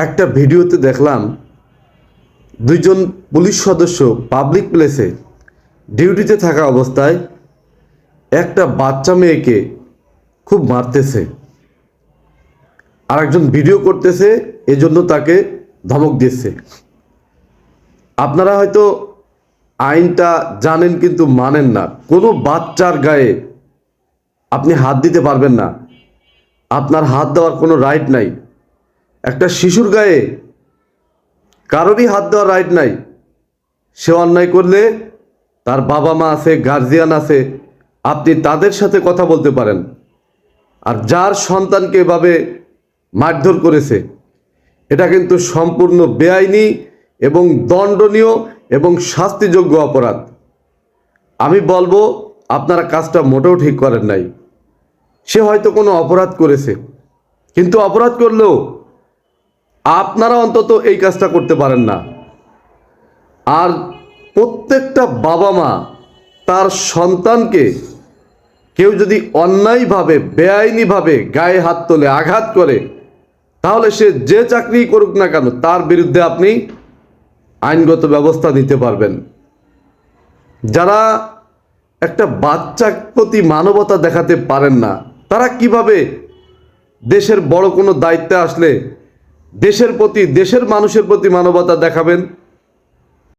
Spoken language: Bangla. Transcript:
একটা ভিডিওতে দেখলাম দুইজন পুলিশ সদস্য পাবলিক প্লেসে ডিউটিতে থাকা অবস্থায় একটা বাচ্চা মেয়েকে খুব মারতেছে। আরেকজন ভিডিও করতেছে, এজন্য তাকে ধমক দিচ্ছে। আপনারা হয়তো আইনটা জানেন কিন্তু মানেন না। কোনো বাচ্চার গায়ে আপনি হাত দিতে পারবেন না, আপনার হাত দেওয়ার কোনো রাইট নাই। একটা শিশুর গায়ে কারোরই হাত দেওয়ার রাইট নাই। সে অন্যায় করলে তার বাবা মা আছে, গার্জিয়ান আছে, আপনি তাদের সাথে কথা বলতে পারেন। আর যার সন্তানকে এভাবে মারধর করেছে, এটা কিন্তু সম্পূর্ণ বেআইনি এবং দণ্ডনীয় এবং শাস্তিযোগ্য অপরাধ। আমি বলবো আপনারা কাজটা মোটেও ঠিক করেন নাই। সে হয়তো কোনো অপরাধ করেছে, কিন্তু অপরাধ করলেও আপনারা অন্তত এই কাজটা করতে পারেন না। আর প্রত্যেকটা বাবা মা তার সন্তানকে কেউ যদি অন্যায়ভাবে বেআইনিভাবে গায়ে হাত তোলে, আঘাত করে, তাহলে সে যে চাকরি করুক না কেন তার বিরুদ্ধে আপনি আইনগত ব্যবস্থা নিতে পারবেন। যারা একটা বাচ্চার প্রতি মানবতা দেখাতে পারেন না, তারা কিভাবে দেশের বড় কোনো দায়িত্বে আসলে দেশের প্রতি, দেশের মানুষের প্রতি মানবতা দেখাবেন?